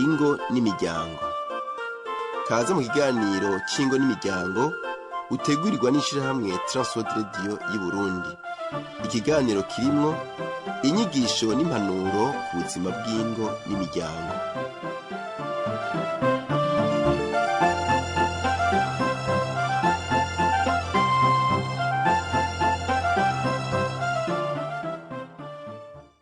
ingo n'imiryango. Kaze mu kiganiro c'ingo n'imiryango utegurirwa n'ishirahamwe Transworld Radio y'u Burundi. Ikiganiro kirimwo inyigisho n'impanuro ku buzima bw'ingo n'imiryango.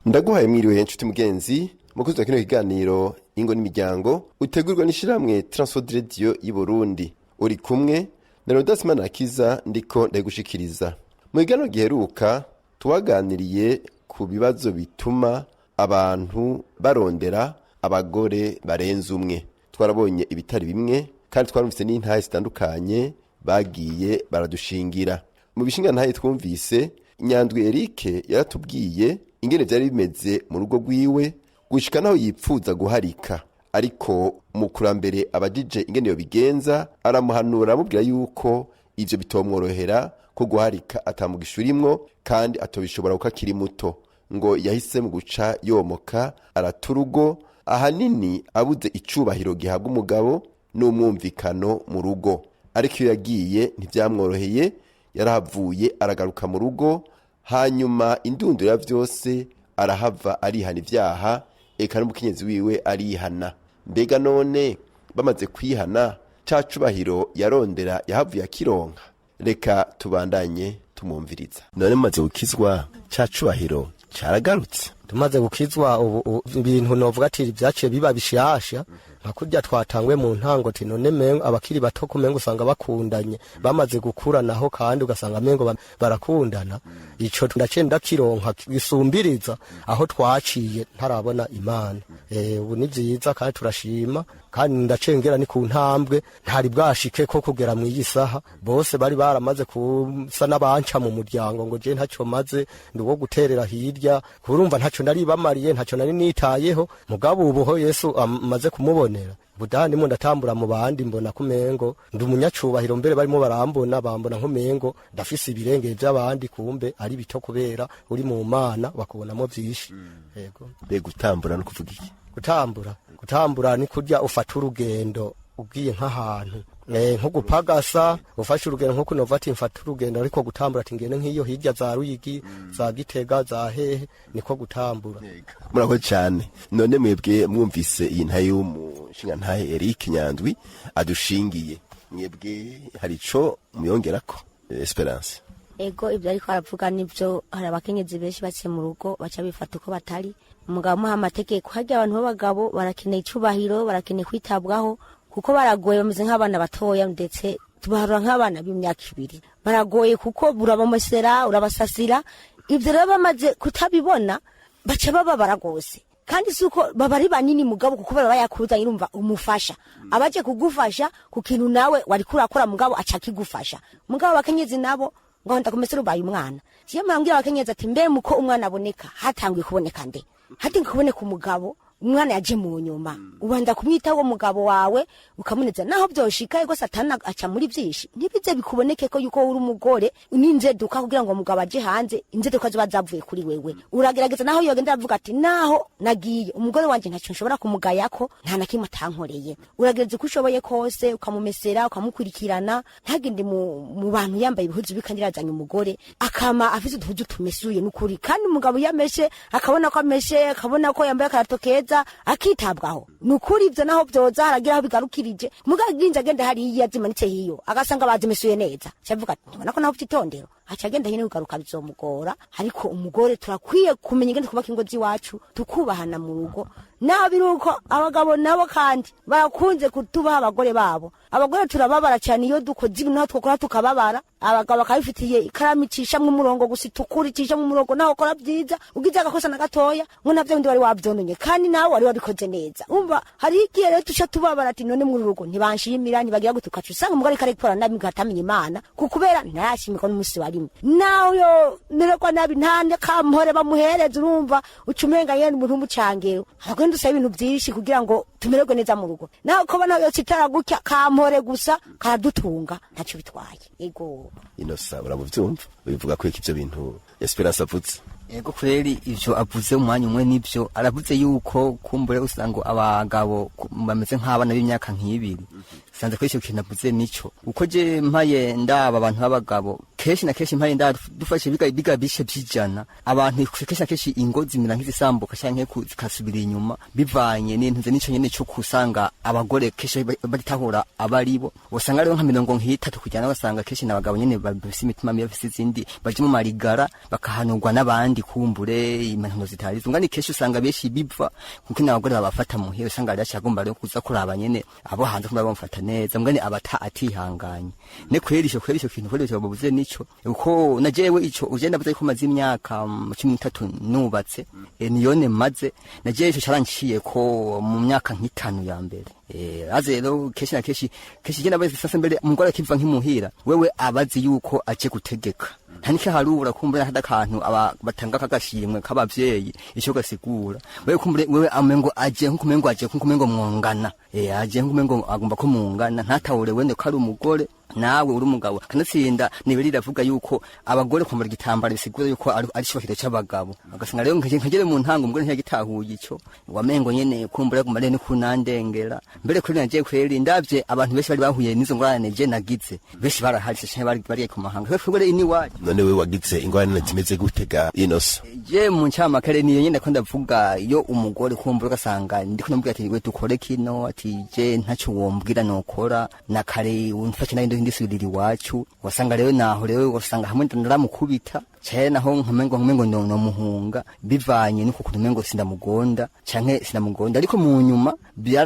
Ndaguhaye mwiriwe nshuti mugenzi mukuzi wa kino kiganiro ingo n'imiryango utegurwa n'ishirahamwe Transworld Radio y'u Burundi. Uri kumwe na Rodas Manakiza ndiko ndagushikiriza. Mu kiganiro giheruka tuwaganiriye ku bibazo bituma abantu barondera abagore barenze umwe. Twarabonye ibitari bimwe kandi twarumvise n'intahe zitandukanye bagiye baradushingira. Mu bishinga ntahe twumvise Nyandwi Eric yaratubwiye ingene byari bimeze mu rugo rwiwe gushika naho yipfuza guharika, ariko mu kurambere abajije ingene yo bigenza aramuhanura amubwira yuko ivyo bitomworohera ko guharika atamugishurimwo kandi atobishobora kuko akiri muto, ngo yahise mu guca yomoka araturugo ahanini abuze icubahiro gihabwa umugabo n'umwumvikano mu rugo. Ariko iyo yagiye ntivyamworoheye, yarahavuye aragaruka mu rugo, hanyuma indunduro ya vyose arahava arihana ivyaha, eka n'umukenyezi wiwe arihana. Mbega none bamaze kwihana ca cubahiro yarondera yahavuye akironka? Reka tubandanye tumumviriza. None mumaze gukizwa ca cubahiro caragarutse? Tumaze gukizwa ubu ibintu novuga ati byaciye biba bishasha, nka kurya twatangwe mu ntango ati none mengo abakiri bato kumengo usanga bakundanye bamaze gukura naho kandi ugasanga mengo barakundana. Ico ndaciye ndakironka gisumbiriza aho twaciye ntarabona Imana. Ubu ni vyiza kandi turashima, kandi ndacengera ni ku ntambwe ntari bwashike ko kugera mu yisaha bose bari baramaze kusa n'abanca mu muryango ngo je ntaco maze nduwo guterera hirya, kurumva ntaco ndari bamariye, ntaco nari nitayeho. Mugabo ubuho Yesu amaze kumubonera budani mu ndatambura mu bandi mbona kumengo ndi umunyacubahiro, mbere barimo barambona bambona nkumengo ndafise ibirenge by'abandi, kumbe ari bito kubera uri mu Mana bakubonamo vyinshi. Yego. Be gutambura no kuvuga iki? Gutambura ni kurya ufata urugendo ugiye nk'ahantu nko gupagasa, ufashe urugendo nko kunova ati mfata urugendo, ariko gutambura ati ngene nk'iyo hirya za Ruyigi za Gitega za hehe niko gutambura. Murakoze cyane. None mwebwe mwumvise iyi ntaye y'umushinga ntaye Eric Nyandwi adushingiye, mwebwe hari ico muyongerako? Esperance. Ego ibyo ariko aravuga nivyo, hari abakenyezi benshi baciye mu rugo baca bifata uko batari. Umugabo muha amategeko, harya abantu b'abagabo barakeneye icubahiro, barakeneye kwitabwaho kuko baragoye, bameze nk'abana batoya, ndetse tubaharura nk'abana b'imyaka 2. Baragoye kuko urabamesera urabasasira. Ivyo rero bamaze kutabibona baca baba baragose, kandi suko baba ari banini mugabo kuko baba yakuza irumva umufasha abaje kugufasha ku kintu nawe wari kurakora, mugabo aca kigufasha. Mugabo abakenyezi nabo ngo ndakumesera ubaye umwana. Ciye murambwira abakenyezi ati mbe muko umwana aboneka hatangwe kuboneka nde? Hatinga kuboneka umugabo umwana yaje mu nyuma, ubanda kumwitaho umugabo wawe ukamuneza, naho byoshika ego satana aca muri vyishi ntibize bikuboneke ko yuko uri umugore uninze duka kugira ngo umugabo aje hanze, inze duka ziba zavuye kuri wewe. Uragerageza naho yogenda avuga ati naho nagiye umugore wanje ntacyo nshobora kumugayako, nta nakimwe atankoreye. Uragereza kushoboye kose ukamumesera ukamukurikirana, ntagende mu bantu yambaye ibihuzu bikandirazanya umugore akama afise uduhuzu tumesuye n'ukuri, kandi umugabo yameshe akabona ko ameshe, akabona ko yambaye karatokeza akitabwaho nukuri. Ivyo naho byoza haragira aho bigarukirije, mugaginja agenda hari yazimanitse hiyo agasanga bazimesuye neza, cyavuga ati ubona ko naho ufitondero acagenda hine ugaruka bizomugora. Ariko umugore turakwiye kumenya ingene kubaka ingo ziwacu tukubahana mu rugo. Naho biruko abagabo nabo kandi barakunze kutubaha abagore babo. Abagore turababara cyane iyo dukoze ibintu naho twokora tukababara. Abagabo bakabifitiye ikaramu icisha mu murongo gusa tukuri icisha mu murongo, naho ukora byiza ugize agakosa na gatoya ngo navyo ndi wari wavyononye kandi nawe wari wabikoze neza. Umva hari igihe rero tusha tubabara ati none mu rugo ntibanshimira ntibagira gutukacu usanga umugore kare gukora nabi gatamenya Imana kukubera ntashimika n'umusi wari rimwe nawe yo mererwa nabi nta kampore bamuhereza urumva ucumenga yene umuntu w'umucangero agenda usaba ibintu byinshi kugira ngo tumererwe neza mu rugo nawe ko bana yose itaragucya kampore gusa karadutunga ntacyo bitwaye ego Innocent urabuvyumva bivuga ko ivyo bintu Esperance avutse Ego kweli ivyo avuze umwanya umwe nivyo aravuze yuko kumbure usanga abagabo bameze nk'abana b'imyaka nk'ibiri sanze ko icyo kintu avuze nico uko je mpaye ndaba abantu b'abagabo keshi na keshi mpaye ndaba dufashe biga bishe byijana abantu keshi na keshi ingo zimira nk'izisambuka canke zikasubira inyuma bivanye n'intuze nico nyene cyo kusanga abagore keshi batahura abaribo usanga rero nka 30 kujyana basanga keshi n'abagabo nyene bafise imitima mibi bafise izindi baje mu marigara bakahanurwa n'abandi kumbure impanuro zitari zungani keshi usanga beshi biva kuko n'abagore babafata muhiye usanga ari cyagomba rero kuza kuraba nyene abo hanze kumba bamufata neza mugani abata atihanganye ne kweri cyo kintu kweri cyo babuze nico uko najewe ico ugenda buze ko mazi imyaka 13 nubatse niyone maze najewe ico caranciye ko mu myaka nk'itanu ya mbere aze rero keshi na keshi genda bese sasa mbere umugore akiva nk'imuhira wewe abazi yuko aje gutegeka ntanike harura kumbura hada kantu batanga kagashimwe kabavyeyi ico gasigura wewe kumbure wewe amengo aje nkumengo mwongana aje nkumengo agomba ko mungana ntatawure wende ko ari umugore nawe uri umugabo kanatsinda nibiri ravuga yuko abagore kwambara igitambara bisigura yuko ari shokiro c'abagabo agasanga rero nkagere mu ntango umugore ntiyagitahuye ico wamengo nyene kumbura kumare ni kunandengera mbere kuri naje kweri ndavye abantu benshi bari bahuye nizo ngorane je nagize benshi baraharishe cyane bari ku mahanga kwere ini waje none we wagize ingorane zimeze gutega Innocent je mu ncama kare niyo nyene ko ndavuga iyo umugore kumbura gasanga ndiko namubwira ati we dukore kino ati je ntaco wombwira nokora na kare unfashe nayo ndisubirira iwacu wasanga rero naho rero wasanga hamwe ndaramukubita cyane naho nkumengo no muhunga bivanye nuko kumengo sindamugonda canke sinamugonda ariko mu nyuma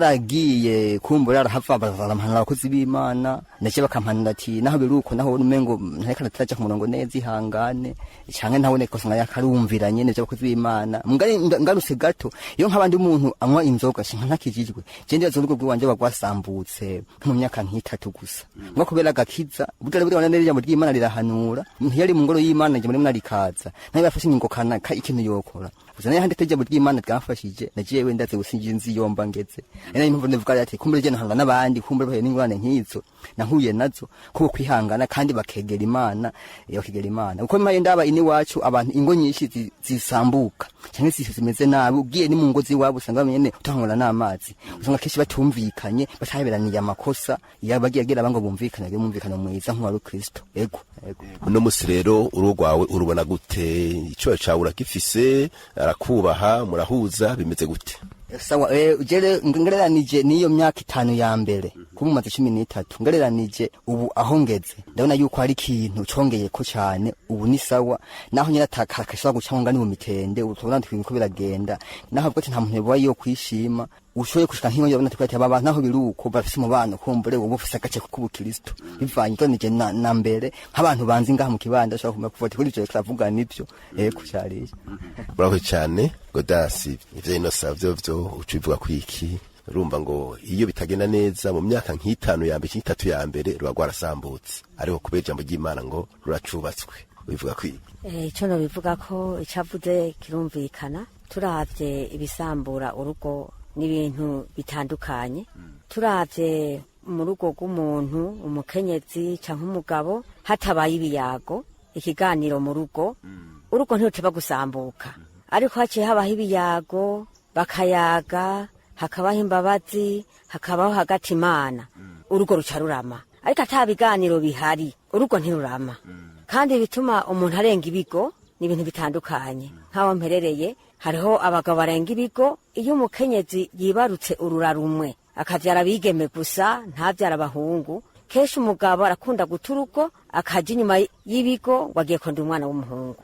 byaragiye kumbura arahava bazaramhana abakozi b'Imana naje bakampanira ati naho biruko naho numengo ntareka nataraje ku murongo neza ihangane canke naho neko sanga yakarumviranye neza abakozi b'Imana ngaruse gato iyo nk'abandi umuntu anywa inzoga shinka ntakijijwe je ndibaza urugo rwanje bagwasambutse mu myaka nk'itatu gusa ngo kubera gakiza budare buri wanane rya mu ry'Imana rirahanura ntiyari mu ngoro y'Imana je muri rikaza nayo bafashe ingo kana ikintu yokora uzana hande teje mu ry'Imana twafashije nagiye ndaze gusinjira inzi yomba ngeze ena impamvu ndivuga ati kumbure je nahanga nabandi kumbure bahe n'ingorane nkizo nahuye nazo kuko kwihangana kandi bakegera Imana uko mpaye ndaba ini wacu abantu ingo nyinshi zisambuka cyangwa zimeze nabi ugiye ni mu ngo ziwabo usanga bamenye utangora n'amazi usanga keshi batumvikanye bataheberaniye amakosa yabagiye agira abango bumvikana mwiza nk'uwa Kristo ego uno musi rero urugwawe urubona gute ico cawe urakifise arakubaha murahuza bimeze gute sawa ujere ngereranije niyo myaka 5 ya mbere kumumaze 13 ngereranije ubu ahongeze ndabona yuko ari kintu congeye ko cyane ubu ni sawa naho nyira takakashwa gucanga ni mu mitende utubona twiko biragenda naho bwo nta muntu yabo yo kwishima ushoye kushika nk'iyo yabona twati aba naho biruko bafise umubano kumbure ubu ufise agace ku Kristo bivanye ko nije na mbere nk'abantu banzi ngaha mu kibanda ashaka kuma kuvota kuri ivyo kiravuga nivyo kucyariye bravo cyane Godasi ivyo Innocent vyo ucivuga kwiki urumva ngo iyo bitagenda neza mu myaka nk'itanu ya mbere nk'itatu ya mbere ruba rwarasambutse ariko kubera ijambo ry'Imana ngo ruracubatswe bivuga kwiki ico no bivuga ko icavuze kirumvikana turavye ibisambura urugo n'ibintu bitandukanye turavye mu rugo rw'umuntu umukenyezi canke umugabo hatabaye ibiyago ikiganiro mu rugo urugo ntiruca gusambuka ariko haciye habaho ibiyago bakayaga hakabaho imbabazi hakabaho hagati Imana urugo ruca rurama ariko atabiganiro bihari urugo ntirurama kandi bituma umuntu arenga ibigo n'ibintu bitandukanye nk'aho mperereye hariho abagabo barenga ibigo iyo umukenyezi yibarutse urura rumwe akavyara bigeme gusa ntavyara abahungu keshi umugabo arakunda guturugo akaja inyuma y'ibigo ngo agiye konda umwana w'umuhungu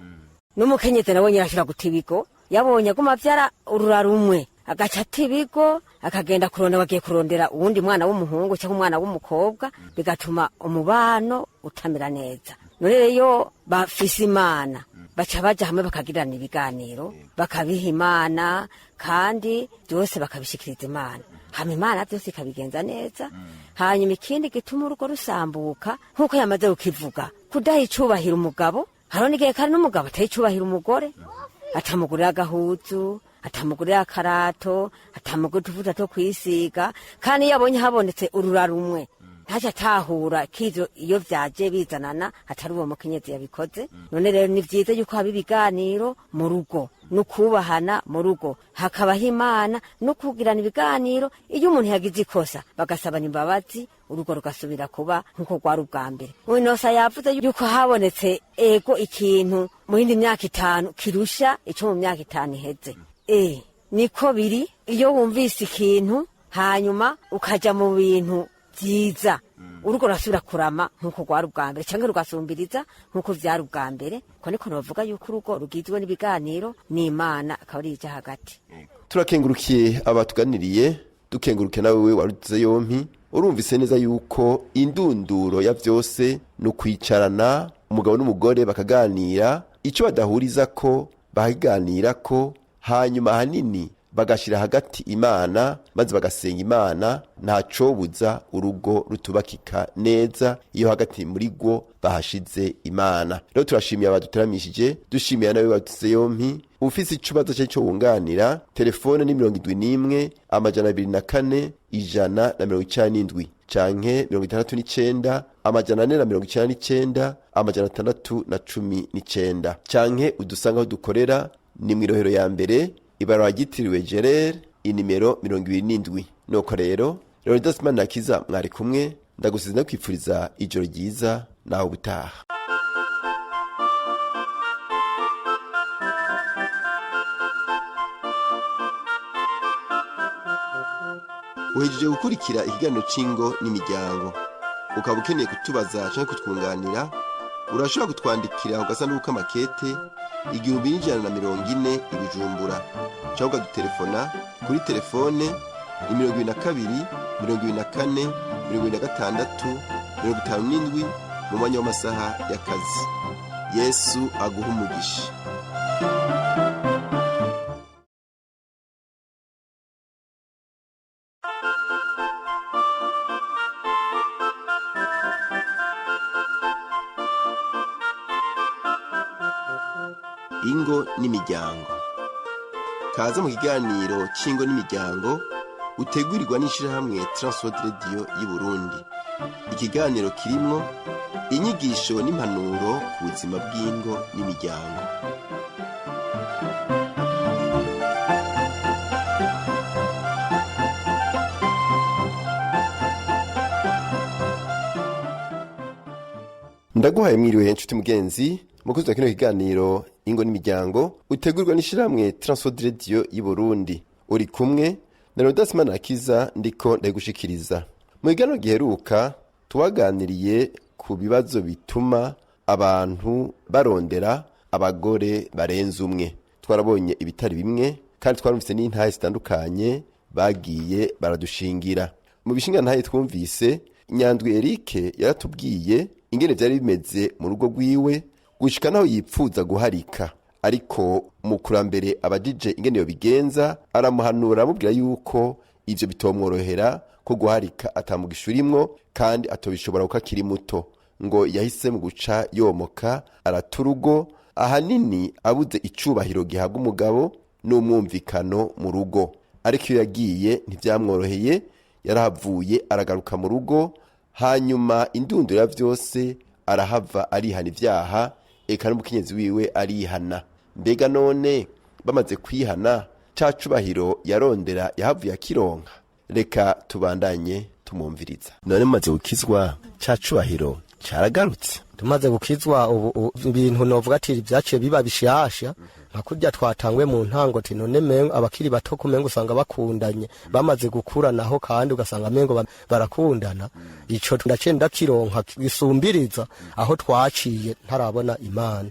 n'umukenyezi nawe nyirashira guta ibigo yabonye aguma avyara urura rumwe agaca ata ibigo akagenda kurondera bagiye kurondera uwundi mwana w'umuhungu cyangwa umwana w'umukobwa bigatuma umubano utamera neza none rero bafise Imana baca baja hamwe bakagirana ibiganiro bakabiha Imana kandi byose bakabishikiriza Imana hama imana byose ikabigenza neza. Hanyuma ikindi gituma urugo rusambuka nk'uko yamaze kukivuga, kudaha icubahiro umugabo. Hariho n'igihe kandi n'umugabo ataha icubahiro umugore, atamugurira agahuzu, atamugurira akarato, atamugurira utuvuta two kwisiga, kandi iyo abonye habonetse urura rumwe ntaca atahura k'ivyo iyo vyaje bizanana atari uwo mukenyezi yabikoze. None rero ni vyiza yuko haba ibiganiro mu rugo, n'ukubahana mu rugo, hakabaho imana no kugirana ibiganiro. Iyo umuntu yagize ikosa bagasabana imbabazi, urugo rugasubira kuba nk'uko rwari ubwa mbere. Winosa yavuze yuko habonetse ego ikintu mu yindi myaka 5 kirusha ico mu myaka 5 iheze. Niko biri iyo wumvise ikintu hanyuma ukaja mu bintu vyiza, urugo rasubira kurama nk'uko rwari ubwa mbere canke rugasumbiriza nk'uko vyari ubwa mbere. Ko niko novuga yuko urugo rugizwe n'ibiganiro n'Imana akaba ari ija hagati. Turakengurukiye abatuganiriye, dukenguruke nawe we waruze yompi. Urumvise neza yuko indunduro ya vyose no kwicarana umugabo n'umugore bakaganira, ico badahuriza ko bahiganira ko, hanyuma hanini bagashira hagati Imana maze bagasenga Imana. Nta cobuza urugo rutubakika neza iyo hagati muri rwo bahashize Imana. Rero turashimiye abaduteramishije, dushimiye nawe waduze yompi. Ufise icubazo cyo wunganira, telefone ni 71 204 197 canke 69 499 619 canke udusanga aho dukorera ni mwirohero ya mbere ibarwa ryitiriwe Gerere inimero 27. Nuko rero Leonidas Manirakiza mwari kumwe, ndagusize no kwipfuriza ijoro ryiza naho butaha. Uhejeje gukurikira ikiganiro c'ingo n'imiryango. Ukaba ukeneye kutubaza canke kutwunganira, urashobora kutwandikira ugasanduku k'amakete 1140 Ibijumbura, cyangwa ukadutelefona kuri telefone 22 24 26 57 mu mwanya w'amasaha y'akazi. Yesu aguha umugisha. Ingo n'imiryango. Kaza mu kiganiro c'ingo n'imiryango utegurirwa n'ishirahamwe Transworld Radio y'u Burundi. Ikiganiro kirimwo inyigisho n'impanuro ku buzima bw'ingo n'imiryango. Ndaguhaye mwiriwe nshuti mugenzi, mukozi wa kino kiganiro ingo n'imiryango utegurwa n'ishirahamwe Transworld Radio y'u Burundi. Uri kumwe na Leonidas Manirakiza ndiko ndagushikiriza. Mu kiganiro giheruka tuwaganiriye ku bibazo bituma abantu barondera abagore barenze umwe. Twarabonye ibitari bimwe kandi twarumvise n'intahe zitandukanye bagiye baradushingira. Mu bishinga ntahe twumvise, Nyandwi Eric yaratubwiye ingene byari bimeze mu rugo rwiwe gushika naho yipfuza guharika, ariko mu kurambere abajije ingene yo bigenza aramuhanura amubwira yuko ivyo bitomworohera ko guharika atamugishurimwo kandi atobishobora kuko akiri muto, ngo yahise mu guca yomoka araturugo, ahanini abuze icubahiro gihabwa umugabo n'umwumvikano mu rugo. Ariko iyo yagiye ntivyamworoheye, yarahavuye aragaruka mu rugo, hanyuma indunduro ya vyose arahava arihana ivyaha, eka n'umukenyezi wiwe arihana. Mbega none bamaze kwihana ca cubahiro yarondera yahavuye akironka? Reka tubandanye tumumviriza. None mumaze gukizwa ca cubahiro caragarutse? Tumaze gukizwa ubu ibintu novuga ati vyaciye biba bishasha, nka kurya twatangwe mu ntango ati none mengo abakiri bato kumengo usanga bakundanye, bamaze gukura naho kandi ugasanga mengo barakundana. Ico ndacenda kironka gisumbiriza aho twaciye ntarabona Imana.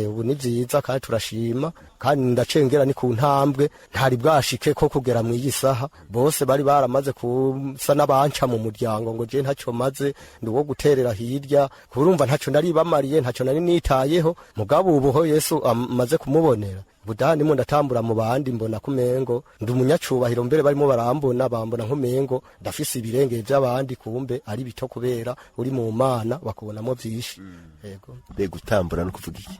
Ubu ni vyiza kandi turashima, kandi ndacengera ni ku ntambwe ntari bwashike ko kugera mu yisaha. Bose bari baramaze kusa n'abanca mu muryango ngo je ntaco maze nduwo guterera hirya, kurumva ntaco ntaco nari bamariye ntaco nari nitayeho mugabo ubuho Yesu amaze kumubonera budahandi mu ndatambura mu bandi mbona kumengo ndi umunyacubahiro mbere barimo barambona bambona nkumengo ndafise ibirenge by'abandi kumbe ari bito kubera uri mu mana bakubonamo vyinshi yego be gutambura no kuvuga iki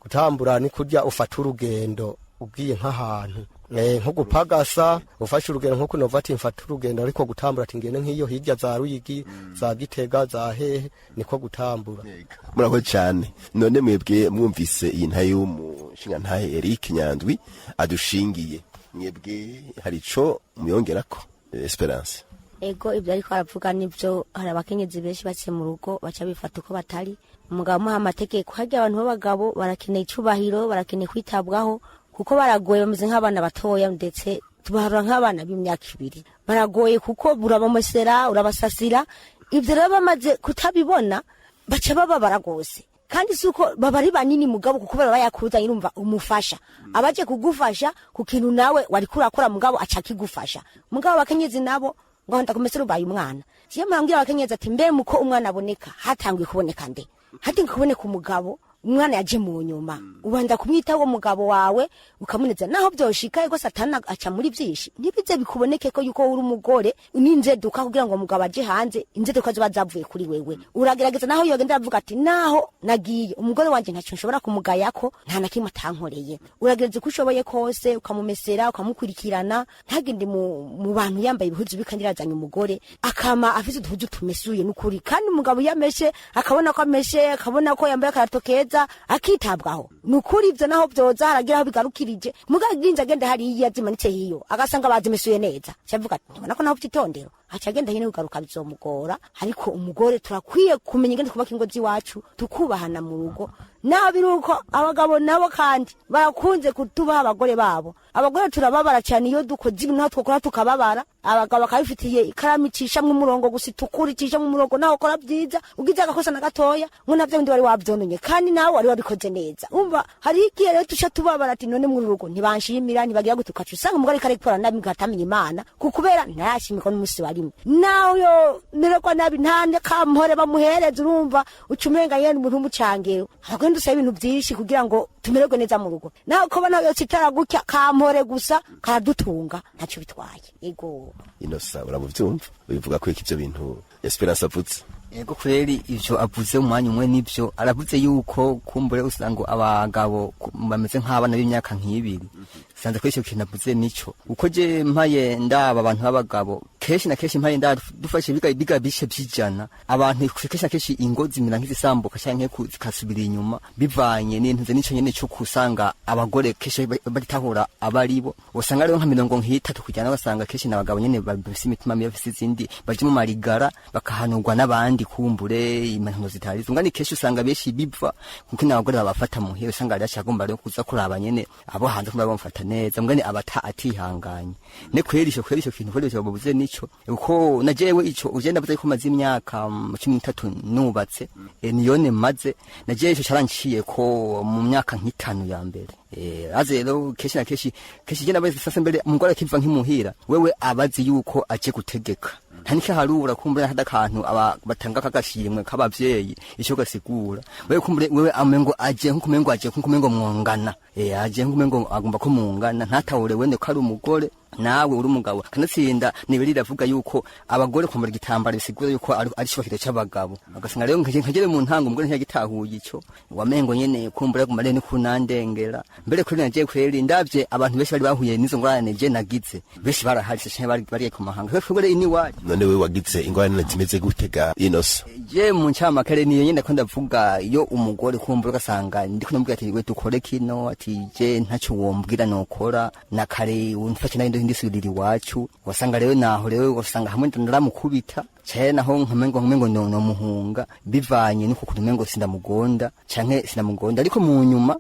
gutambura ni kurya ufata urugendo ugiye nk'ahantu nko gupagasa ufashe urugendo nko kunova ati mfata urugendo ariko gutambura ati ngene nk'iyo hirya za Ruyigi za Gitega za hehe niko gutambura. Muraho cyane none mwebwe mwumvise iyi ntaye y'umushinga ntaye Eric Nyandwi adushingiye mwebwe hari ico muyongerako Esperance? Ego ibyo ariko aravuga nibyo hari abakenyezi benshi baciye mu rugo baca bifata uko batari umugabo muha amategeko harya abantu b'abagabo barakeneye icubahiro barakeneye kwitabwaho kuko baragoye bameze nk'abana batoya ndetse tubaharura nk'abana b'imyaka 2 baragoye kuko burabamesera urabasasira ibyo rero bamaze kutabibona baca bababara gose kandi suko babari banini mugabo kuko barayakuza irumva umufasha abaje kugufasha ku kintu nawe wari kurakora mugabo aca kigufasha mugabo bakenyezi nabo ngo ndakomesera ubaye umwana siye mwangira abakenyezi ati mbe muko umwana aboneka hatangiye kuboneka nde hatinga kuboneka umugabo umwana yaje mu nyuma ubanda kumwitaho mugabo wawe ukamuneza naho byoshika ego satana aca muri byinshi nibize bikuboneke ko yuko uri umugore uninze duka kugira ngo mugabo aje hanze inze duka ziba zavuye kuri wewe uragerageza naho yogenda avuga ati naho nagiye umugore wanje ntacyo nshobora kumugayako nta nakimwe atankoreye uragerageza kushoboye kose ukamumesera ukamukurikirana ntagende mu bantu yambaye ibihuzu bikandirazanya umugore akama afite uduhuzu tumesuye n'ukuri kandi umugabo yameshe akabona ko ameshe akabona ko yambaye karatoke akitabwaho nukuri ivyo naho byoza haragira aho bigarukirije mugaginza agenda hari yazimanitse hiyo agasanga bazimesuye neza cyavuga ati nako naho bitondero acagenda hine kugaruka bizomugora ariko umugore turakwiye kumenya ingene kubaka ingo ziwacu tukubahana mu rugo naho biruko abagabo nabo kandi barakunze kutubaha abagore babo abagore turababara cyane iyo dukoze ibintu twakora tukababara abagabo bakabifitiye ikaramu icisha mu murongo gusa tukuri icisha mu murongo naho ukora byiza ugize agakosa na gatoya ngo navyo ndi wari wavyononye kandi nawe wari wabikoze neza umva hari igihe rero tusha tubabara ati none mu rugo ntibanshimira ntibagira gutukacu usanga umugore kare gukora nabi gatamenya imana kukubera ntayashimiko n'umusi warimwe naho yo nereko nabi ntane kampore bamuhereza urumva ucumenga yene umuntu umucangero agenda usaba ibintu byinshi kugira ngo tumererwe neza mu rugo naho ko bana yo citara gutya kampore gusa karadutunga ntacyo bitwaye ego Inosa uramuvyumva bivuga ko iki byo bintu Esperance avutse Ego kweli ivyo avuze umwanya umwe nivyo aravuze yuko kumbure usanga abagabo bameze nk'abana b'imyaka nk'ibiri sanze ko icyo kintu avuze nico uko je mpaye ndaba abantu b'abagabo keshi na keshi mpaye dufashe biga bishe byijana abantu keshi na keshi ingo zimira nk'izisambuka canke zikasubira inyuma bivanye n'intuze nico nyene cyo kusanga abagore keshi batahura abaribo usanga rero nka 30 kujyana basanga keshi n'abagabo nyene bafise imitima mibi bafise izindi baje mu marigara bakahanurwa n'abandi kumbure impanuro zitari zungani keshi usanga beshi biva kuko n'abagore babafata muhire usanga ari cyagomba rero kuza kuraba nyene abo hanze kumba bamfata neza mbwani abata atihanganye ne kwerisho kintu kwerisho babuze nico uko najewe ico ugenda buze ko mazi imyaka 13 nubatse niyone maze najewe ico caranciye ko mu myaka nk'itanu ya mbere aze rero keshi na keshi genda bese sasa mbere umugore akiva nk'imuhira wewe abazi yuko aje gutegeka ntanike harura kumbure hada kantu batanga kagashimwe kabavyeyi ico gasigura wewe kumbure wewe amengo aje nkumengo mwongana aje nkumengo agomba ko mungana ntatahure wende ko ari umugore nawe uri umugabo kanatsinda nibiri ravuga yuko abagore kwambara igitambara bisigura yuko ari shokiro c'abagabo agasanga rero nkagere mu ntango umugore ntiyagitahuye ico wamengo nyene kumbure kumare ni kunandengera mbere kuri naje kweri ndavye abantu benshi bari bahuye nizo ngorane je nagize benshi baraharise cyane bari ku mahanga kwegore ini waje none we wagize ingorane zimeze gutega Inosa je mu ncama kare niyo nyene ko ndavuga iyo umugore kumbura gasanga ndiko namubwira ati we dukore kino ati je ntacyo wombwira nokora na kare unfashe nayo ndisubirira iwacu wasanga rero naho rero wasanga hamwe ndaramukubita cyane naho nkamengo no muhunga bivanye nuko kumengo sindamugonda canke sinamugonda ariko mu nyuma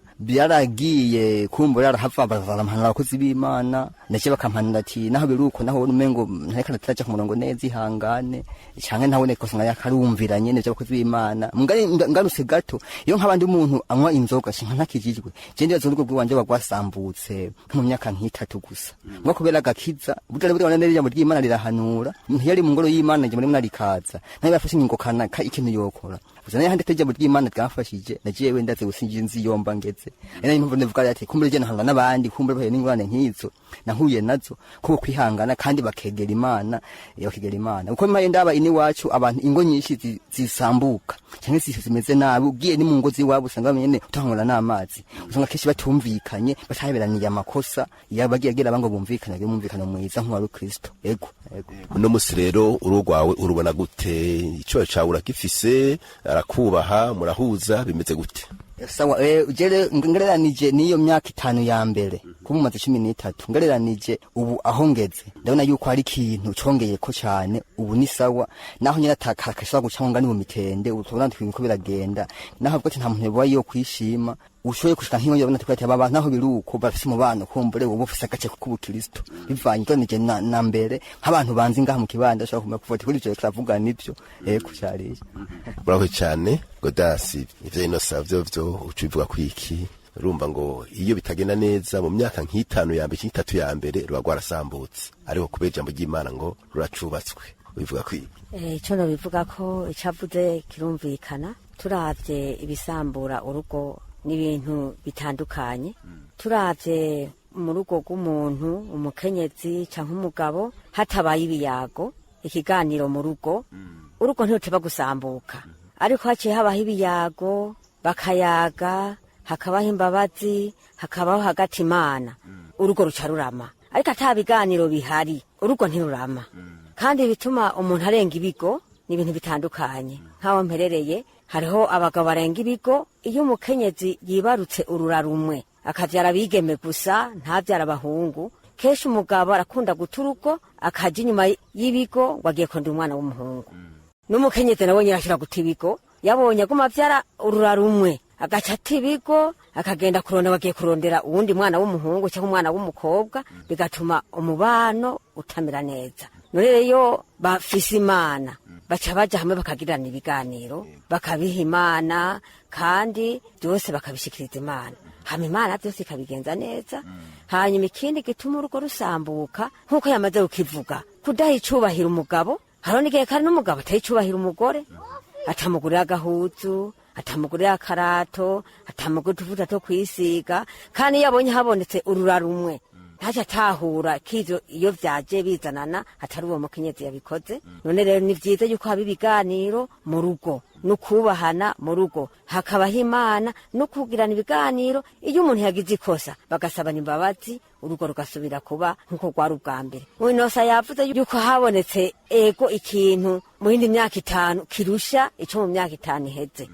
byaragiye kumbura arahava bazarampanura abakozi b'Imana naje bakampanura ati naho biruko naho numengo ntareka nataraje ku murongo neza ihangane canke naho neko sanga yakarumvira nyene by'abakozi b'Imana ngaruse gato iyo nk'abandi umuntu anywa inzoga shinka ntakijijwe je ndibaza urugo rwanje bagwasambutse mu myaka nk'itatu gusa ngo kubera gakiza budare buri wanene y'ijambo ry'Imana rirahanura yari mu ngoro y'Imana je muri narikaza nayo bafashe ingo kana ikintu yokora uzana yahandi ijambo ry'Imana ryamfashije nagiye wenda ndaze gusinjira inzi yomba ngeze ena impamvu ndavuga ati kumbure je nahanga n'abandi kumbure bahe n'ingorane nk'izo nahuye nazo ko kwihangana kandi bakegera Imana uko mpaye ndaba ini wacu abantu ingo nyinshi zisambuka cyangwa zimeze nabi ugiye ni mu ngo ziwabo usanga bamenye utangura n'amazi usanga keshi batumvikanye bataberaniye amakosa yabagiye agira bango bumvikana bimumvikana mwiza nk'uwa Kristo yego uno musi rero urugwawe urubona gute ico cawe urakifise arakubaha murahuza bimeze gute sawa ujere ngereranije niyo myaka 5 ya mbere kumumaze 13 ngereranije ubu aho ngeze ndabona yuko ari ikintu congeye ko cyane ubu ni sawa naho nyina takakashwa gucanga ni mu mitende utubona twinko biragenda naho bwo nta muntu yabaye yo kwishima ushoye kushika nk'iyo yabona twati aba naho biruko bafise umubano kumbure ubu bufise agace ku Kristo bivanye ngonije na mbere nk'abantu banzi ngaha mu kibanda ashaka kuma kuvota kuri cyo kiravuga nibyo kucyariye buraho cyane godasi ivyo ino savyo ucivuga kwiki urumva ngo iyo bitagenda neza mu myaka nk'itanu ya mbere cy'itatu ya mbere ruba rwarasambutse ariko kubera ijambo ry'Imana ngo ruracubatswe bivuga kwiki ico no bivuga ko icavuze kirumvikana turavye ibisambura urugo n'ibintu bitandukanye turavye mu rugo rw'umuntu umukenyezi canke umugabo hatabaye ibiyago ikiganiro mu rugo urugo ntoteba gusambuka ariko haciye habaho ibiyago bakayaga hakabaho imbabazi hakabaho hagati Imana urugo ruca rurama ariko atabiganiro bihari urugo ntirurama kandi bituma umuntu arenga ibigo n'ibintu bitandukanye nk'aho mperereye hariho abagabo barenga ibigo iyo umukenyezi yibarutse urura rumwe akavyara bigeme gusa ntavyara abahungu kenshi umugabo arakunda guta urugo akaja inyuma y'ibigo ngo agiye konda umwana w'umuhungu n'umukenyezi nawe nyine ashira guta ibigo yabonye aguma avyara urura rumwe agaca ata ibigo akagenda kurondera bagiye kurondera uwundi mwana w'umuhungu cyangwa umwana w'umukobwa bigatuma umubano utamera neza none rero bafise Imana baca baja hamwe bakagirana ibiganiro bakabiha Imana kandi byose bakabishikiriza Imana hama Imana byose ikabigenza neza hanyuma ikindi gituma urugo rusambuka nk'uko yamaze kukivuga kudaha icubahira umugabo hariho n'igihe kandi n'umugabo ataha icubahira umugore atamugurira agahuzu atamugurira akarato atamugurira utuvuta two kwisiga kandi iyo abonye habonetse urura rumwe ntaje atahura kizo iyo vyaje bizanana atari uwo mukenyezi yabikoze none rero ni vyiza yuko haba ibiganiro mu rugo no kubahana mu rugo hakabaho Imana no kugirana ibiganiro iyo umuntu yagize ikosa bagasabana imbabazi urugo rugasubira kuba nkuko rwari ubwa mbere winosa yavuze yuko habonetse ego ikintu mu yindi myaka 5 kirusha ico mu myaka 5 iheze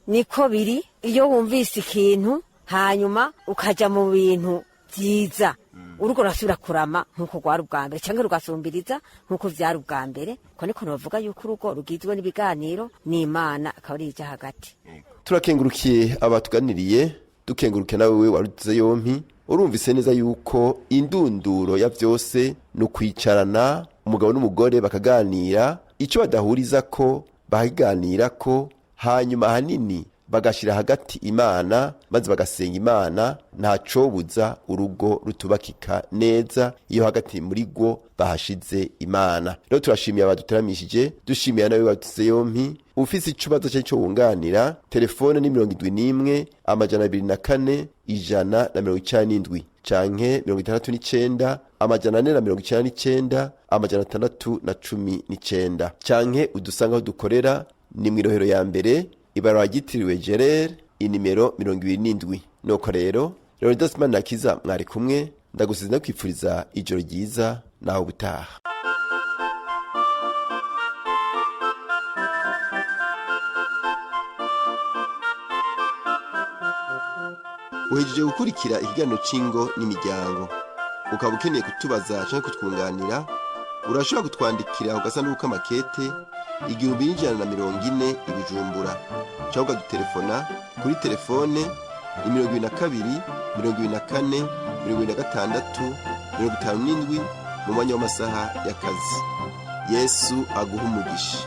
niko biri iyo wumvise ikintu hanyuma ukaja mu bintu vyiza urugo rasubira kurama nkuko rwari ubwa mbere cyangwa rugasumbiriza nkuko vyari ubwa mbere ko niko novuga yuko urugo rugizwe n'ibiganiro n'Imana akaba ari ija hagati turakengurukiye abatuganiriye dukenguruke nawe we warutuze yompi urumvise neza yuko indunduro ya vyose no kwicarana umugabo n'umugore bakaganira ico badahuriza ko bahiganira ko hanyuma hanini bagashira hagati Imana maze bagasenga Imana ntacobuza urugo rutubakika neza iyo hagati muri go bahashize Imana rero turashimiye abaduteramishije dushimiye nawe watuze yompi ufise icubazo cyo wunganira telefone ni 71 amajana 24 ijana na 97 canke 69 amajana 499 amajana 619 canke udusanga aho dukorera ni mwirohero ya mbere ibarwa gitiriwe Gerere inimero 27 noko rero Leonidas Manakiza mwari kumwe ndagusize ndakwifuriza ijoro ryiza naho butaha uhejeje gukurikira ikiganiro cingo n'imiryango ukaba ukeneye kutubaza canke kutwunganira urashobora kutwandikira ugasanduka makete 1140 Ibijumbura cyangwa dutelefona kuri telefone 22 24 26 57 mu mwanya w'amasaha y'akazi. Yesu aguha umugisha.